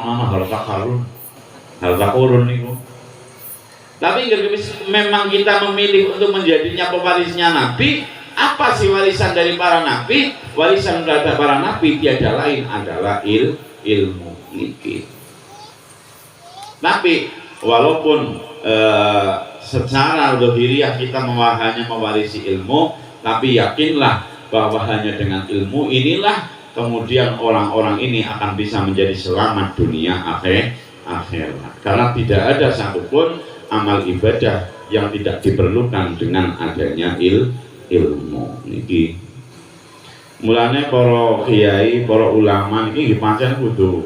ana harta karun niku. Tapi memang kita memilih untuk menjadinya pewarisnya Nabi. Apa sih warisan dari para Nabi? Warisan dari para Nabi tiada lain adalah ilmu niki. Tapi walaupun secara zahiriyah kita hanya mewarisi ilmu, tapi yakinlah bahwa hanya dengan ilmu inilah kemudian orang-orang ini akan bisa menjadi selamat dunia akhirat. Karena tidak ada satupun amal ibadah yang tidak diperlukan dengan adanya ilmu niki. Mulane para kiai, para ulama niki pancen kudu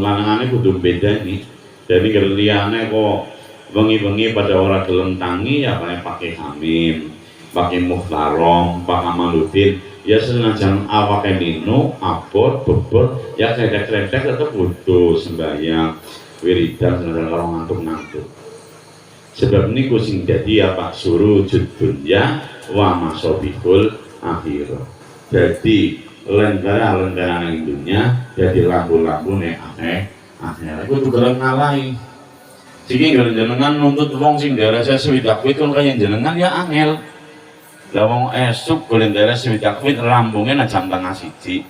lanangane kudu bedani. Jadi liyane kok wengi-wengi pada ora gelem tangi ya pakai hamim, pakai mukhtarom, Pak Amaluddin. Ya senajan awake nino, abot, bobot, ya kredek-kredek tetep kudu sembahyang wiridan senajan karo ngantuk-ngantuk. Sebab niku sing dadi apa surujud dunya wa masobihul akhirah. Jadi lentera-lentera ning dunya jadi lampu-lampune akhirat. Iku kudu ngalahi. Siki jenengan nuntut wong sing daerah swidak wit kon kaya jenengan ya angel. Lah wong esuk golek daerah swidak wit rambunge nang jam 1:30.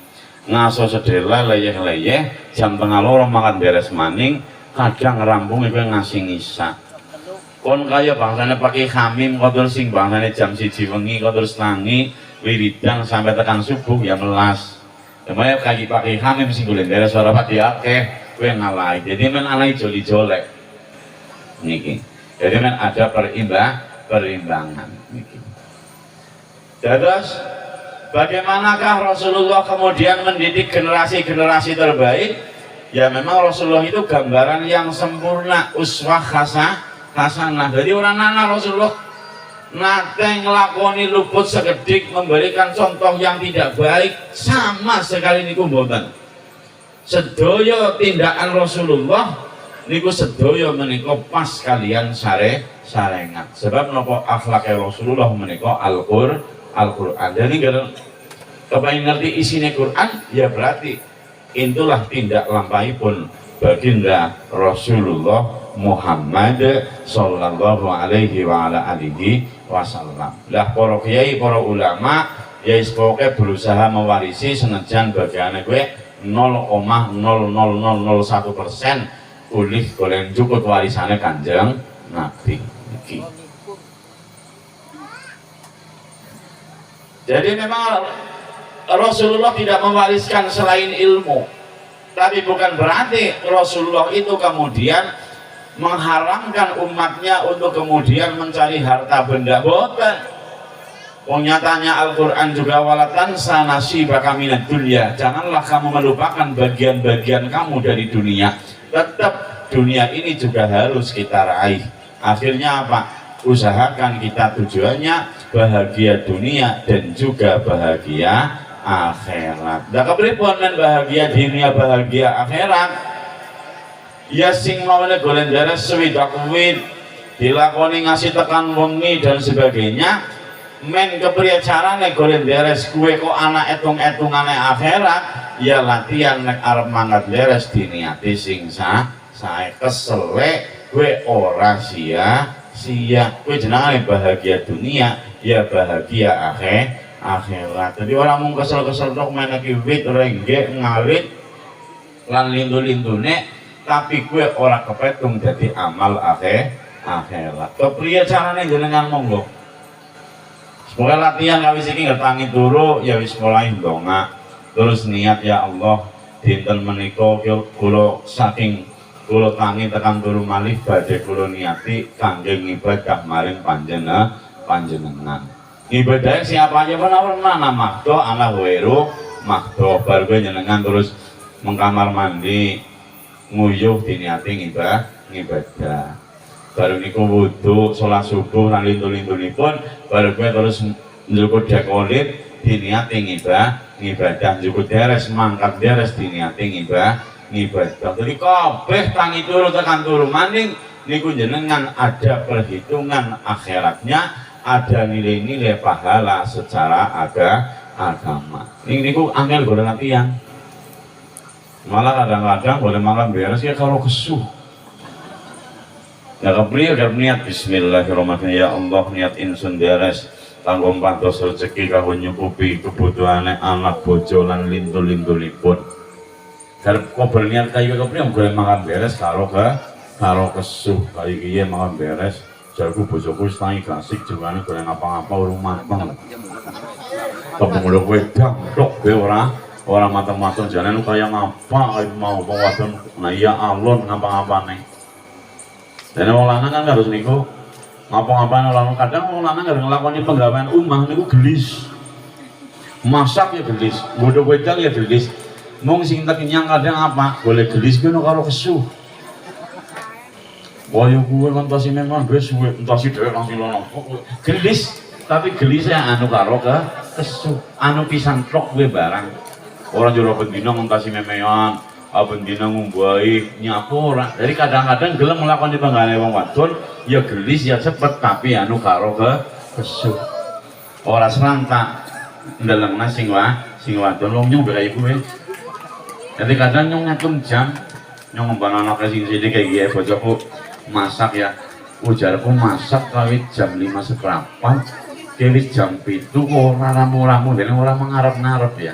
Ngaso sedela leyeh-leyeh jam 1:30 makan beres maning, kadang rambunge kowe ngasih ngisa. Kon kaya bangsane pakai hamim kotor sing bangsane jam 1 wengi kotor tangi wiridan sampai tekan subuh ya melas. Namanya kaki pakai hamim sing golek daerah suara pati akeh kowe ngalahi. Jadi men alai joli-jolek niki. Jadi men ada perimbangan niki. Terus bagaimanakah Rasulullah kemudian mendidik generasi-generasi terbaik? Ya memang Rasulullah itu gambaran yang sempurna, uswah hasanah. Jadi orang anak Rasulullah nate ngelakoni luput sekedik, memberikan contoh yang tidak baik sama sekali niku mboten. Sedaya tindakan Rasulullah niku sedaya menika pas kalian sarengat. Sebab napa akhlake Rasulullah menika Al-Qur'an. Jadi kalau kepengen ngerti isinya Quran, ya berarti itulah tindak lampaipun baginda Rasulullah Muhammad sallallahu alaihi wa ala alihi wasallam. Lah para kiai, para ulama ya pokoke berusaha mewarisi senajan bagiane kowe 0,00001% ulih golek cukup warisane Kanjeng Nabi iki. Jadi memang Rasulullah tidak mewariskan selain ilmu, tapi bukan berarti Rasulullah itu kemudian mengharamkan umatnya untuk kemudian mencari harta benda. Boten. Nyatanya Al-Quran juga walatan sanasibaka minad dunya. Janganlah kamu melupakan bagian-bagian kamu dari dunia. Tetap dunia ini juga harus kita raih. Akhirnya apa? Usahakan kita tujuannya bahagia dunia dan juga bahagia akhirat. Nah kepripun men bahagia dunia bahagia akhirat? Ya sing mawene golek daras swidak wit dilakoni ngasih tekan wengi dan sebagainya. Men kepriye carane golek daras kuwe kok anak etung-etungane akhirat? Ya latihan nek arep mangkat daras diniati sing sae kesele kuwe ora sia kowe jenenge bahagia dunia ya bahagia akhirat. Jadi orang mung kesel-kesel tok meneki wit renggek ngalit lan lindu-lindune tapi kowe ora kepetung dadi amal akhirat. Kepriye carane jenengan monggo? Semoga latihan kawis iki ngertangi turu ya wis mulai ndonga. Terus niat ya Allah dinten menika kula saking kula tangi tekan turu malih badhe kula niati kangge ngibadah maring panjenengan. Ibadah siapa aja pernah makdo ana weru makdo bar kowe jenengan terus mengkamar mandi nguyuh diniati ngibadah. Baru niku wudu salat subuh lan lintu-lintunipun baru kowe terus njupuk dekolit diniati ngibadah njupuk deres mangkat deres diniati ngibadah. Jadi kabeh tangi turu tekan turu maning niku jenengan ada perhitungan akhiratnya, ada nilai-nilai pahala secara agama. Niku angel golek latihan. Malah kadang-kadang boleh makan beres ya kalau kesuh. Ya kepriye agar niat bismillahirrahmanirrahim, ya Allah niat insun beres kanggo pantos rezeki kanggo nyukupi kebutuhane anak bojo lan lintul-lintulipun. Garep kok berniat kaya kepriye boleh makan beres karo kesuh kaya kiye makan beres. Jarku bojoku wis tangi gasik jengane golek ngapa-ngapa urung mateng. Kepenglo kowe dangdok kowe ora mateng-mateng jane kaya ngapa mau wong wadon. Nah iya alon ngapa-ngapane. Dan wong lanang kan harus niku ngapa-ngapane lanang, kadang wong lanang harus nglakoni penggawean omah niku gelis. Masak ya gelis, godhog wedang ya gelis. Mung sing tak nyang kadang apa? Boleh gelis kuwi karo kesuh. Wah yo kuwi ngantos memang wis suwe entas dhewe langsung lono. Gelis, tapi gelisnya anu karo kesuh. Anu pisan tok kuwi barang. Ora jero bendina ngantos memean. Bendina ngumbahi nyapu ora. Jadi kadang-kadang gelem nglakoni panggane wong wadon ya gelis ya cepet tapi anu karo kesuh. Ora serantak ndelengna sing wadon wong nyung kaya kuwi. Jadi kadang nyung ngatung jam nyung ngembang anake sing sithik kaya iki bojoku masak ya. Ujarku masak kawit jam 5 seprapat. Kewis jam 7 ora ramu-ramu dene ora mengarep-ngarep ya.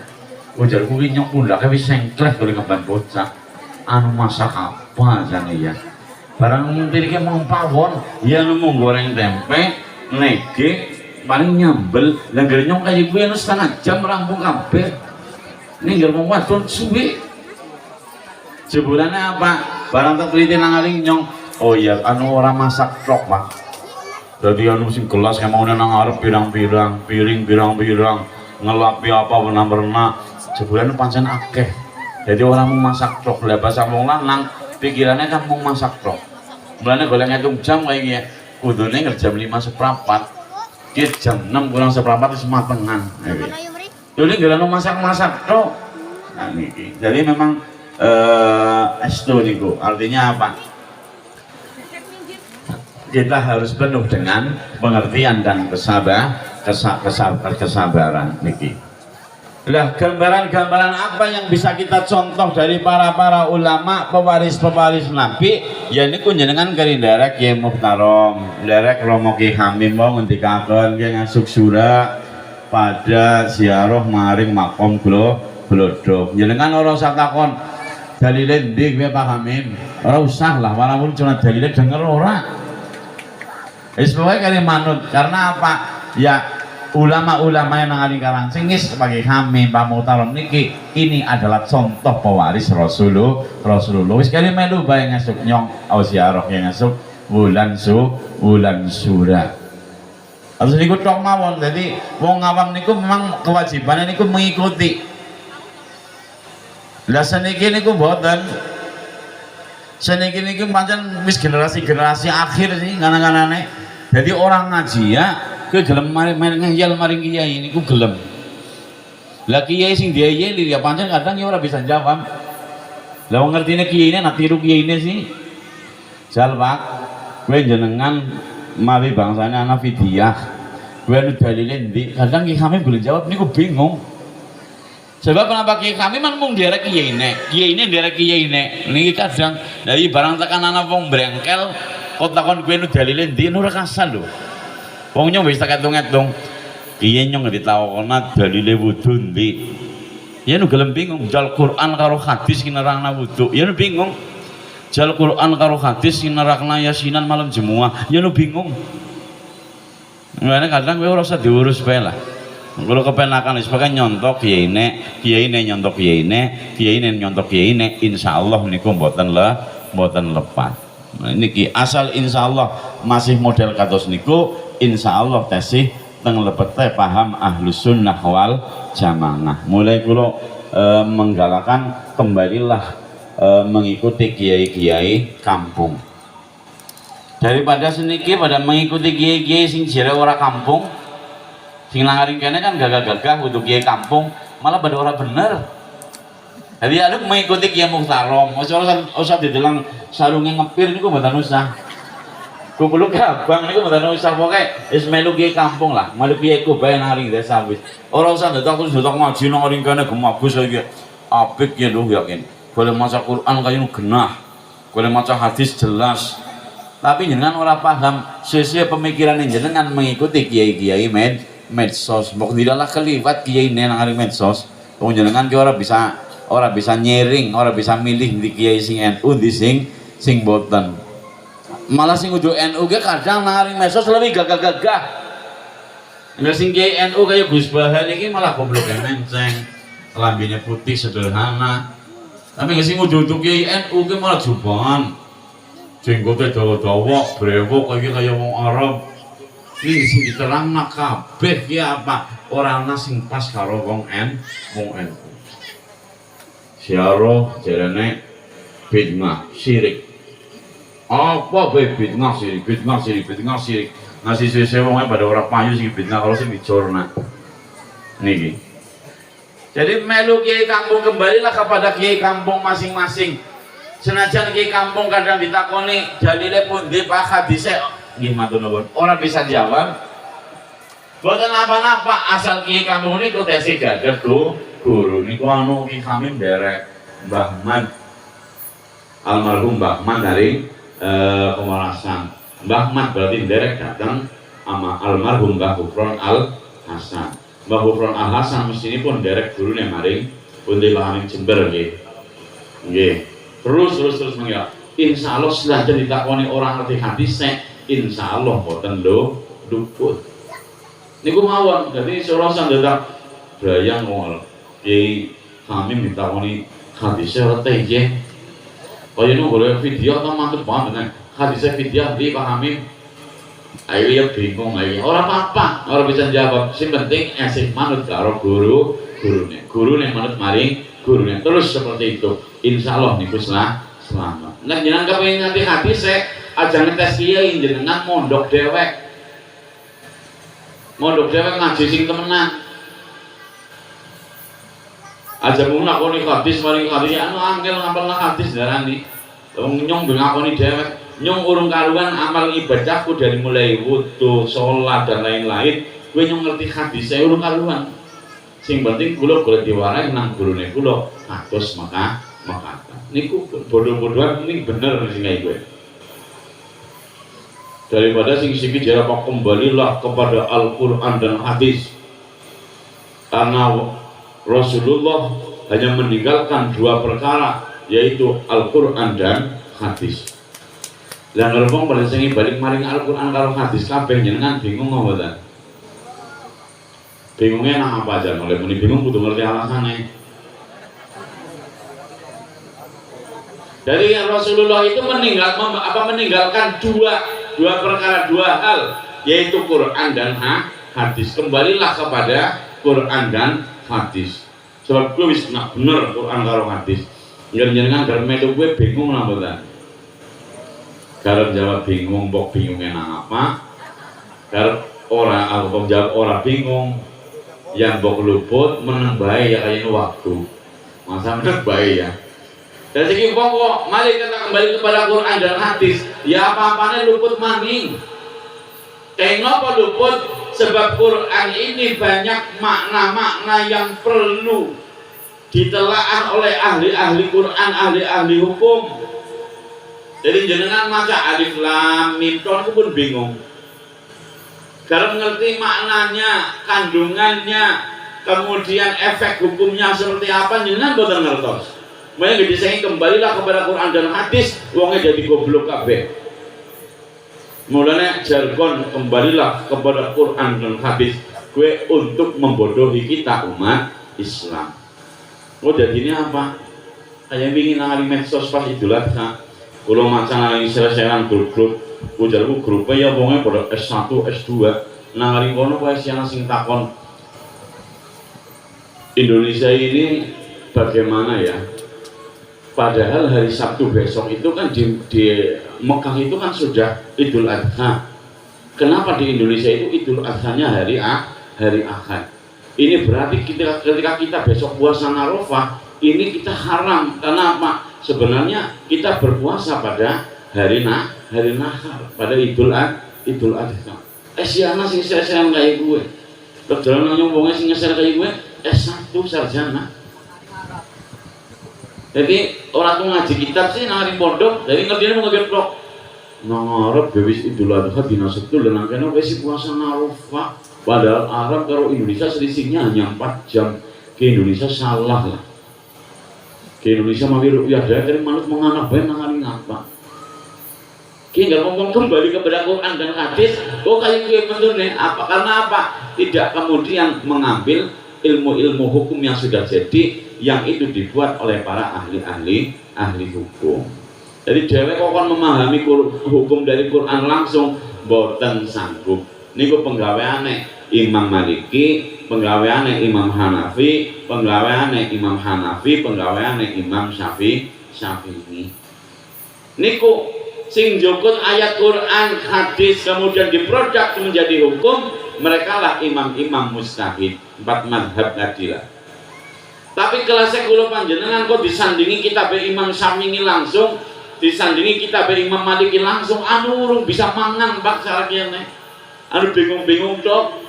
Ujarku ki nyong pundake wis sengkleh golek ngemban bocah. Anu masak apa jane ya? Barang ntirike mung pawon, ya nemu goreng tempe, nege, paling nyambel. Lah ngger nyong kaya kuwi anu setengah jam rampung kabeh. Ninggal wong wadon suwe. Jebulane apa? Barang tak teliti nang aling nyong. Oh iya, anu ora masak tok, Pak. Dadi anu sing gelas kemauane nang arep pirang-pirang, piring pirang-pirang, ngelapi apa pernah jebulane pancen akeh. Jadi orang mau masak tok, lah bahasa wong lanang pikirannya kan mau masak tok. Mulane golek ngitung jam kaya iki. Kudune jam 5 seprapat. Ki jam 6 kurang seprapat wis matengan. Dene gelano masak-masak tok. Nah niki. Jadi memang estu niku. Artinya apa? Kita harus penuh dengan pengertian dan kesabaran niki. Lah gambaran-gambaran apa yang bisa kita contoh dari para ulama pewaris Nabi ya niku jenengan keri nderek Kyai Muhtarom, nderek Romo Ki Hamim mau ngendikaken ki ngasuk surah pada ziarah maring makom glodok. Jenengan ora usah takon dalile ndi kowe Pak Hamim. Ora usah lah, walaupun cuma dalile denger ora. Wis pokoke kali manut karena apa? Ya ulama-ulama yang nang Karangsing sebagai kami Pak Muhtarom niki ini adalah contoh pewaris Rasulullah. Wis kali melu bae ngasuk nyong ziarah yang ngasuk wulan surah. Harus niku tok mawon. Jadi wong awam niku memang kewajibannya niku mengikuti. Lah seniki niku mboten. Seniki niku pancen wis generasi akhir sih kanang-kanane. Jadi orang ngaji ya ke gelem maring ngeyel maring kiai niku gelem. Lah kiai sing diayeli ya pancen kadang ya ora bisa jawab. Lah wong ngertine kiyaine nak tiru kiyaine sih. Jal Pak, kowe jenengan mari bangsane ana fidyah. Kowe nu dalile ndi? Kadang ki kami boleh jawab niku bingung. Sebab kenapa ki kami man mung derek kiyaine derek kiyaine. Niki kadang dari barang tekan ana wong brengkel kok takon kowe nu dalile ndi ora kasal lho. Wong nyong wis tak etung-etung. Kiye nyong ditakokna dalile wudu ndi? Ya nu gelem bingung, jal Quran karo hadis ki nerangna wudu. Ya nu bingung. Jal Quran karo hadis ki nerangna yasinan malam Jumat. Ya nu bingung. Ngene kadang kowe ora usah diurus bae lah. Kulo kepenakan wis pokoke nyontok kiyaine nyontok kiyaine nyontok kiyaine insyaallah niku mboten lepat. Nah, niki asal insyaallah masih model kados niku insyaallah tesih teng lebete paham ahlus sunnah wal jamaah. Mulai kulo menggalakkan kembalilah mengikuti kiai-kiai kampung. Daripada seniki pada mengikuti kiai-kiai sing jere ora kampung, sing langaring kene kan gagah-gagah untuk kiai kampung, malah pada ora bener. Jadi ada mengikuti Kyai Muhtarom, usah didelang sarungnya ngepir niku mboten usah. Kumpul gabang niku mboten usah, pokoke wis melu kiai kampung lah, melu kiai ku bae naring desa wis. Ora usah ndetok terus ndetok ngaji nang ring kene gemagus iki. Apik ya lho yakin. golek maca Quran kaya genah, golek maca hadis jelas. Tapi jenengan ora paham sesuai pemikiran jenengan mengikuti kiai-kiai medsos. Mbok dilalah keliwat kiai nang ari medsos. Wong jenengan ki ora bisa nyering, ora bisa milih di kiai sing NU di sing boten. Malah sing ujuk NU ge kadang nang ari medsos lebih gagah-gagah. Nek sing kiai NU kaya Gus Bahan iki malah goblok menceng. Lambene putih sederhana. Tapi nek sing ujuk kiai NU ki malah jubahan. Jenggote dawa-dawa, brewok kaya wong Arab. Iki sing diterangna kabeh ki apa? Ora ana sing pas karo wong NU. Syarah jarane bid'ah syirik. Apa bae bid'ah syirik, bid'ah syirik, bid'ah syirik. Nasi sese wong pada ora payu sing bid'ah kalau sing dicorna. Niki. Jadi melu kiai kampung kembalilah kepada kiai kampung masing-masing. Senajan kiai kampung kadang ditakoni dalile pundi Pak hadise nggih matur nuwun. Ora bisa jawab. Boten apa-apa asal kiai kampung niku tesi gaget guru niku anu Ki Hamim derek Mbah Man. Almarhum Mbah Man dari Pemalasan. Mbah Man berarti derek datang sama almarhum Mbah Gufron Al Hasan. Mbah Gufron Al Hasan mestine pun derek gurune maring pundi Mbah Hamim Jember nggih. Nggih. Terus mengira insya Allah setelah jadi ditakoni orang ngerti hadis insya Allah boten luput niku mawon. Jadi seolah sanggata bayang ngol Kiai Hamim ditakoni hadisnya ora teh kaya nu golek video atau mantep banget kan hadisnya video di Pak Hamim ayo ya bingung ayo ora apa-apa ora bisa jawab sing penting esih manut karo gurune manut maring gurune terus seperti itu insya Allah niku selamat. Nah jenengan kepengin ngerti hadis aja ngetes kiai jenengan mondok dewek ngaji sing temenan aja mung lakoni hadis maring hadis anu angel ngapalna hadis darani wong nyong ngakoni dewek nyong urung karuan amal ibadahku dari mulai wudu, sholat dan lain-lain gue nyong ngerti hadis urung karuan sing penting kula golek diwarai nang gurune kula kados maka niku bodoh-bodohan ini bener sing kaya gue daripada sing sikit jarang kembalilah kepada Al-Quran dan hadis karena Rasulullah hanya meninggalkan dua perkara yaitu Al-Quran dan hadis. Lah ngerepong pada sing balik maring Al-Quran karo hadis kabeh jenengan bingung ngopo. Bingungnya nang apa aja, mulai muni bingung kudu ngerti alasannya. Dari Rasulullah itu meninggalkan dua perkara, dua hal, yaitu Quran dan hadis. Kembalilah kepada Quran dan hadis. Sebab gue wis nak bener Quran karo hadis. Jenengan garep metu gue bingung napa ta? Garep jawab bingung, mbok bingungnya nang apa? Garep ora aku jawab ora bingung. Yang mbok luput meneng bae ya kayaknya waktu. Masa meneng bae ya. Dan segi pokok, mari kita kembali kepada Quran dan hadis. Ya apa-apanya luput maning. Kenapa luput? Sebab Quran ini banyak makna-makna yang perlu ditelaah oleh ahli-ahli Quran, ahli-ahli hukum. Jadi jenengan maca alif lam mim aku pun bingung. Karena mengerti maknanya, kandungannya, kemudian efek hukumnya seperti apa, jenengan boten ngertos. Makanya didesain kembalilah kepada Quran dan hadis, wongnya jadi goblok kabeh. Mulanya jargon kembalilah kepada Quran dan hadis, gue untuk membodohi kita umat Islam. Oh jadi ini apa? Kayak ingin nangari medsos pas Idul Adha. Kalau macam nangari selesaian grup-grup, ujarku grupnya ya wongnya pada S1, S2. Nangari kono kaya siang sing takon Indonesia ini bagaimana ya? Padahal hari Sabtu besok itu kan di Mekah itu kan sudah Idul Adha. Kenapa di Indonesia itu Idul Adhanya hari Ahad? Ini berarti ketika kita besok puasa Arafah, ini kita haram. Karena apa? Sebenarnya kita berpuasa pada hari Nahar, pada Idul Adha. Siapa sing sesen kayak gue? Terus nyombongnya sing ngeser kayak gue, S1 sarjana. Jadi orang tuh ngaji kitab sih nang pondok, jadi ngertinya mau ngegeplok. Nang Arab ya wis Idul Adha dina Sabtu lan nang kene wis puasa Arafah. Padahal Arab karo Indonesia selisihnya hanya 4 jam. Ke Indonesia salah lah. Ke Indonesia mawir rupiah dari manut menganak bae nang ngapa. Ki enggak ngomong kembali kepada Quran dan hadis, kok kayak gue menurutnya apa? Karena apa? Tidak kemudian mengambil ilmu-ilmu hukum yang sudah jadi, yang itu dibuat oleh para ahli hukum. Jadi dewek kok memahami hukum dari Quran langsung boten sanggup. Niku penggaweane Imam Maliki, penggaweane Imam Hanafi, penggaweane Imam Hanafi, penggaweane Imam Syafi'i. Niku sing jokot ayat Quran, hadis kemudian diproduk menjadi hukum, mereka lah imam-imam mujtahid, 4 mazhab tadi lah. Tapi kelasnya kula panjenengan kok disandingi kitab Imam Syafi'i langsung, disandingi kitab Imam Maliki langsung, anu urung bisa mangan bak cara kene. Anu bingung-bingung tok.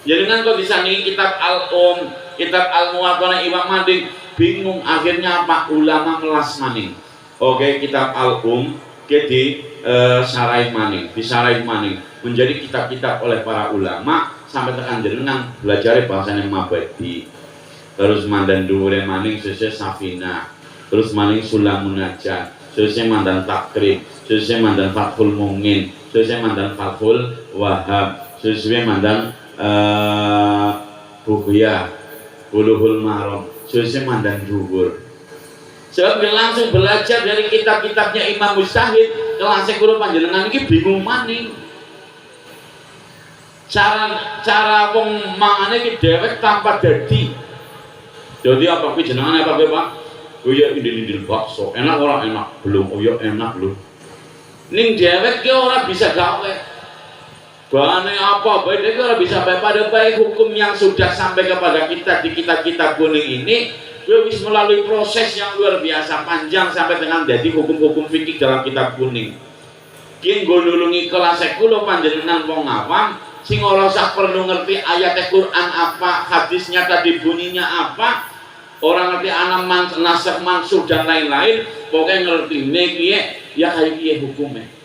Jenengan kok disandingi kitab Al-Um, kitab Al-Muwatta Imam Malik, bingung akhirnya apa? Ulama melas maning. Oke, kitab Al-Um di sarai maning, disarahi maning menjadi kitab-kitab oleh para ulama sampai tekan jenengan belajar bahasanya Mabadi, terus mandan dhuwure maning sese Safina, terus maning Sulamun Najat, sese mandan Takrib, sese mandan Fathul Mungin, sese mandan Fathul Wahab, sese mandan Bughya, Bulughul Maram, sese mandan Dhuwur. Sebab langsung belajar dari kitab-kitabnya Imam Mujtahid, kelasnya kula panjenengan iki bingung maning. Cara wong mangane iki dhewek tanpa dadi. Jadi apa kuwi jenengane apa kuwi, Pak? Kuwi ya indil-indil bakso. Enak ora enak? Belum. Oh ya enak lho. Ning dhewek ki ora bisa gawe. Bahane apa bae dhewek ora bisa bae pada baik hukum yang sudah sampai kepada kita di kitab-kitab kuning ini. Gue bisa melalui proses yang luar biasa panjang sampai dengan jadi hukum-hukum fikih dalam kitab kuning. Kien gue nulungi kelas kula panjenengan wong awam sing ora usah perlu ngerti ayat Quran apa, hadisnya tadi bunyinya apa, orang ngerti anak nasakh mansukh dan lain-lain, pokoknya ngerti piye ya kayak piye hukumnya.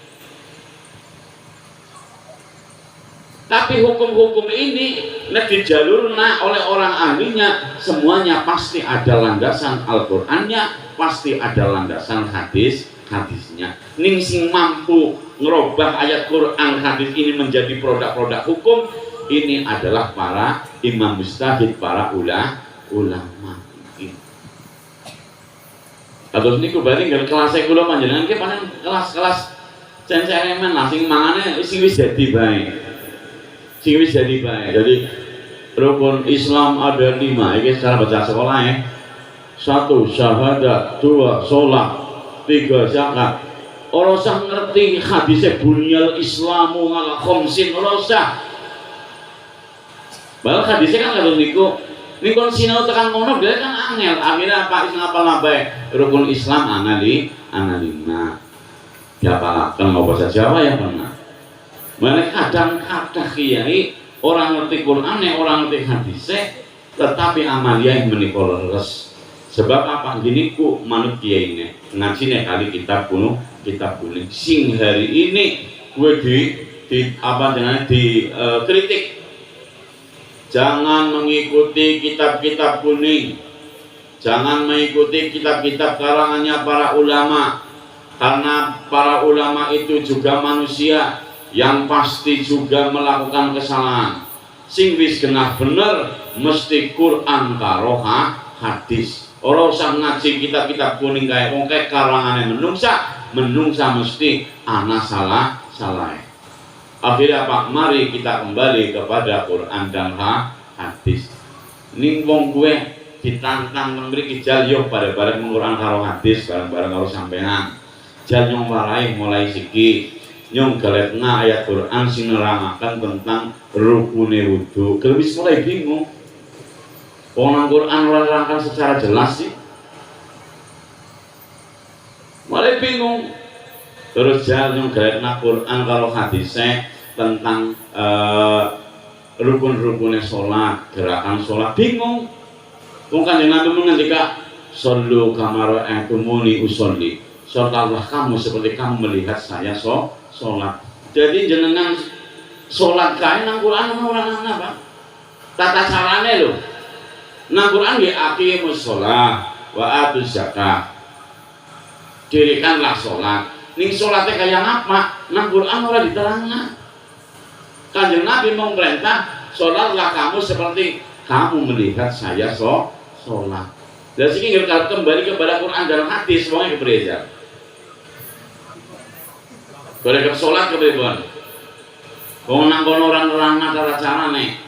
Tapi hukum-hukum ini nek dijalurna oleh orang ahlinya, semuanya pasti ada landasan Al-Qur'annya, pasti ada landasan hadisnya. Ning sing mampu ngerubah ayat Quran hadis ini menjadi produk-produk hukum, ini adalah para imam mujtahid, para ulama. Terus niku bari ngger kelas kula panjenengan ki panen kelas-kelas cen-cenemen lah sing mangane sing wis dadi bae. Sing wis jadi baik. Jadi rukun Islam ada 5. Ini secara baca sekolah ya. 1 syahadat, 2 sholat, 3 zakat. Ora usah ngerti hadisnya bunyal Islamu ala khamsin, ora usah. Bahwa hadisnya kan kalau niku sinau tekan ngono dia kan angel. Akhirnya apa ngapal bae rukun Islam ana 5. Ya apalaken mau bahasa Jawa ya pernah. Mereka kadang-kadang kiai orang ngerti Quran, orang ngerti hadisnya, tetapi amaliyah menika leres. Sebab apa? Gini ku manut kiai ini ngaji nih kali kitab kuning. Sing hari ini gue kritik. Jangan mengikuti kitab-kitab kuning. Jangan mengikuti kitab-kitab karangannya para ulama, karena para ulama itu juga manusia yang pasti juga melakukan kesalahan. Sing wis genah bener mesti Quran karo hadis. Ora usah ngaji kitab-kitab kuning kae wong karangane menungsa mesti ana salah. Akhirnya apa? Mari kita kembali kepada Quran dan hadis. Ning wong kuwe ditantang mriki jal yo bareng-bareng Quran karo hadis, bareng-bareng karo sampean. Jal nyong warai mulai siki nyong galetna ayat Quran sing nerangaken tentang rukune wudu. Wis mulai bingung. Wong nang Quran ora nerangkan secara jelas sih. Mulai bingung. Terus jal nyong galetna Quran kalau hadisnya tentang rukun-rukune salat, gerakan salat, bingung. Wong Kanjeng Nabi ngendika Sallu kama ra'aitumuni usolli. Sholatlah kamu seperti kamu melihat saya sholat. Jadi jenengan sholat kae nang Quran ora apa? Tata carane lho. Nang Quran ya aqimus sholat wa atuz zakah. Dirikanlah sholat. Ning sholatnya kayak apa? Nang Quran ora diterangna. Kanjeng Nabi mau perintah sholatlah kamu seperti kamu melihat saya sholat. Dan sini kembali kepada Quran dalam hadis semuanya kebereja. Boleh ke sholat kebetulan. Kau nang kono orang-orang cara nih.